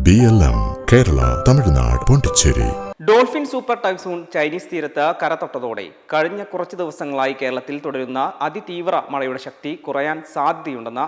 BLM Kerala, Tamil Nadu, Pondicherry. Dolphin super typhoon Chinese തീരത്ത് കരതൊട്ടതോടെ കഴിഞ്ഞ കുറച്ച് ദിവസങ്ങളായി കേരളത്തിൽ തുടരുന്ന അതിതീവ്ര മഴയുടെ ശക്തി കുറയാൻ സാധ്യതയുണ്ടെന്ന്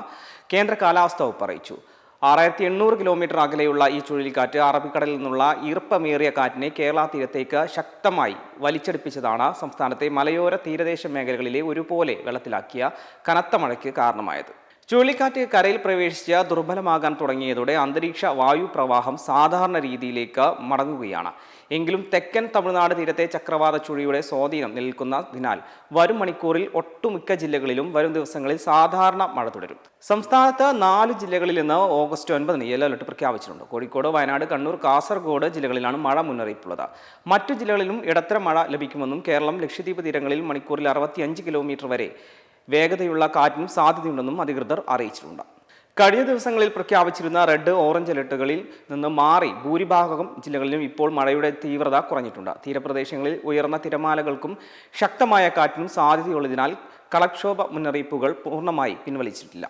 കേന്ദ്ര കാലാവസ്ഥാ വകുപ്പ് അറിയിച്ചു. 6800 കിലോമീറ്റർ അകലെയുള്ള ഈ ചുഴലിക്കാറ്റ് അറബിക്കടലിൽ നിന്നുള്ള ഈർപ്പമേറിയ കാറ്റിനെ കേരള തീരത്തേക്ക് ശക്തമായി വലിച്ചെടുപ്പിച്ചതാണ് സംസ്ഥാനത്തെ മലയോര തീരദേശ മേഖലകളിലെ ഒരുപോലെ വെള്ളത്തിലാക്കിയ കനത്ത മഴയ്ക്ക് കാരണമായത്. ചുഴലിക്കാറ്റ് കരയിൽ പ്രവേശിച്ച് ദുർബലമാകാൻ തുടങ്ങിയതോടെ അന്തരീക്ഷ വായു പ്രവാഹം സാധാരണ രീതിയിലേക്ക് മടങ്ങുകയാണ്. എങ്കിലും തെക്കൻ തമിഴ്നാട് തീരത്തെ ചക്രവാത ചുഴിയുടെ സ്വാധീനം നിൽക്കുന്നതിനാൽ വരും മണിക്കൂറിൽ ഒട്ടുമിക്ക ജില്ലകളിലും വരും ദിവസങ്ങളിൽ സാധാരണ മഴ തുടരും. സംസ്ഥാനത്ത് 4 ജില്ലകളിൽ നിന്ന് ഓഗസ്റ്റ് 9 യെല്ലോ അലർട്ട് പ്രഖ്യാപിച്ചിട്ടുണ്ട്. കോഴിക്കോട്, വയനാട്, കണ്ണൂർ, കാസർഗോഡ് ജില്ലകളിലാണ് മഴ മുന്നറിയിപ്പുള്ളത്. മറ്റു ജില്ലകളിലും ഇടത്തരം മഴ ലഭിക്കുമെന്നും കേരളം, ലക്ഷദ്വീപ് തീരങ്ങളിൽ മണിക്കൂറിൽ 65 കിലോമീറ്റർ വരെ വേഗതയുള്ള കാറ്റിനും സാധ്യതയുണ്ടെന്നും അധികൃതർ അറിയിച്ചിട്ടുണ്ട്. കഴിഞ്ഞ ദിവസങ്ങളിൽ പ്രഖ്യാപിച്ചിരുന്ന റെഡ്, ഓറഞ്ച് അലർട്ടുകളിൽ നിന്ന് മാറി ഭൂരിഭാഗം ജില്ലകളിലും ഇപ്പോൾ മഴയുടെ തീവ്രത കുറഞ്ഞിട്ടുണ്ട്. തീരപ്രദേശങ്ങളിൽ ഉയർന്ന തിരമാലകൾക്കും ശക്തമായ കാറ്റിനും സാധ്യതയുള്ളതിനാൽ കടൽക്ഷോഭ മുന്നറിയിപ്പുകൾ പൂർണ്ണമായി പിൻവലിച്ചിട്ടില്ല.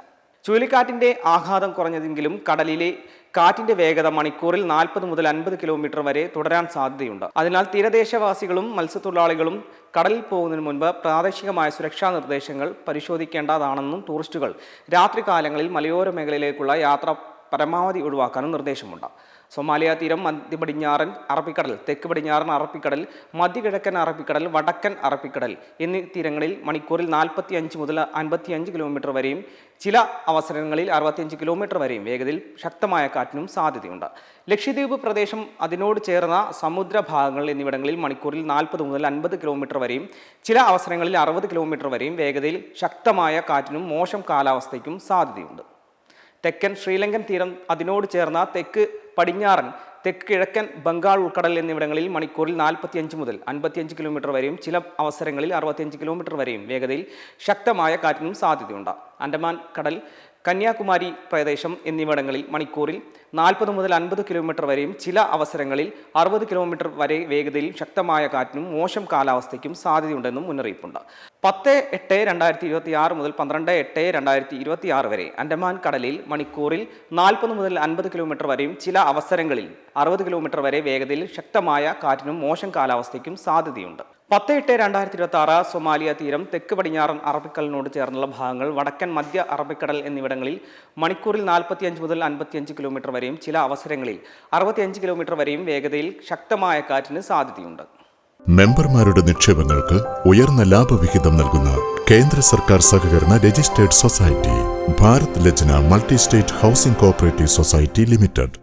ചുഴലിക്കാറ്റിന്റെ ആഘാതം കുറഞ്ഞതെങ്കിലും കടലിലെ കാറ്റിന്റെ വേഗത മണിക്കൂറിൽ 40 മുതൽ 50 കിലോമീറ്റർ വരെ തുടരാൻ സാധ്യതയുണ്ട്. അതിനാൽ തീരദേശവാസികളും മത്സ്യത്തൊഴിലാളികളും കടലിൽ പോകുന്നതിന് മുൻപ് പ്രാദേശികമായ സുരക്ഷാ നിർദ്ദേശങ്ങൾ പരിശോധിക്കേണ്ടതാണെന്നും ടൂറിസ്റ്റുകൾ രാത്രികാലങ്ങളിൽ മലയോര മേഖലയിലേക്കുള്ള യാത്ര പരമാവധി ഒഴിവാക്കാനും നിർദ്ദേശമുണ്ട്. സൊമാലിയ തീരം, മധ്യ പടിഞ്ഞാറൻ അറബിക്കടൽ, തെക്ക് പടിഞ്ഞാറൻ അറബിക്കടൽ, മധ്യകിഴക്കൻ അറബിക്കടൽ, വടക്കൻ അറബിക്കടൽ എന്നീ തീരങ്ങളിൽ മണിക്കൂറിൽ 45 മുതൽ 55 കിലോമീറ്റർ വരെയും ചില അവസരങ്ങളിൽ 65 കിലോമീറ്റർ വരെയും വേഗതയിൽ ശക്തമായ കാറ്റിനും സാധ്യതയുണ്ട്. ലക്ഷദ്വീപ് പ്രദേശം, അതിനോട് ചേർന്ന സമുദ്രഭാഗങ്ങൾ എന്നിവിടങ്ങളിൽ മണിക്കൂറിൽ 40 മുതൽ 50 കിലോമീറ്റർ വരെയും ചില അവസരങ്ങളിൽ 60 കിലോമീറ്റർ വരെയും വേഗതയിൽ ശക്തമായ കാറ്റിനും മോശം കാലാവസ്ഥയ്ക്കും സാധ്യതയുണ്ട്. തെക്കൻ ശ്രീലങ്കൻ തീരം, അതിനോട് ചേർന്ന തെക്ക് പടിഞ്ഞാറൻ, തെക്ക് കിഴക്കൻ ബംഗാൾ ഉൾക്കടൽ എന്നിവിടങ്ങളിൽ മണിക്കൂറിൽ 45 മുതൽ 55 കിലോമീറ്റർ വരെയും ചില അവസരങ്ങളിൽ 65 കിലോമീറ്റർ വരെയും വേഗതയിൽ ശക്തമായ കാറ്റിനും സാധ്യതയുണ്ട്. അണ്ടമാൻ കടൽ, കന്യാകുമാരി പ്രദേശം എന്നിവിടങ്ങളിൽ മണിക്കൂറിൽ 40 മുതൽ 50 കിലോമീറ്റർ വരെയും ചില അവസരങ്ങളിൽ 60 കിലോമീറ്റർ വരെ വേഗതയിൽ ശക്തമായ കാറ്റിനും മോശം കാലാവസ്ഥയ്ക്കും സാധ്യതയുണ്ടെന്നും മുന്നറിയിപ്പുണ്ട്. 10/8/2026 മുതൽ 12/8/2026 വരെ അണ്ടമാൻ കടലിൽ മണിക്കൂറിൽ 40 മുതൽ 50 കിലോമീറ്റർ വരെയും ചില അവസരങ്ങളിൽ 60 കിലോമീറ്റർ വരെ വേഗതയിൽ ശക്തമായ കാറ്റിനും മോശം കാലാവസ്ഥയ്ക്കും സാധ്യതയുണ്ട്. 10/8/2026 സൊമാലിയ തീരം, തെക്ക് പടിഞ്ഞാറൻ അറബിക്കടലിനോട് ചേർന്നുള്ള ഭാഗങ്ങൾ, വടക്കൻ മധ്യ അറബിക്കടൽ എന്നിവിടങ്ങളിൽ മണിക്കൂറിൽ 45 മുതൽ 55 കിലോമീറ്റർ വരെയും ചില അവസരങ്ങളിൽ 65 കിലോമീറ്റർ വരെയും വേഗതയിൽ ശക്തമായ കാറ്റിന് സാധ്യതയുണ്ട്. മെമ്പർമാരുടെ നിക്ഷേപങ്ങൾക്ക് ഉയർന്ന ലാഭവിഹിതം നൽകുന്ന കേന്ദ്ര സർക്കാർ സഹകരണ registered society Bharat Lajna multi state housing cooperative society limited.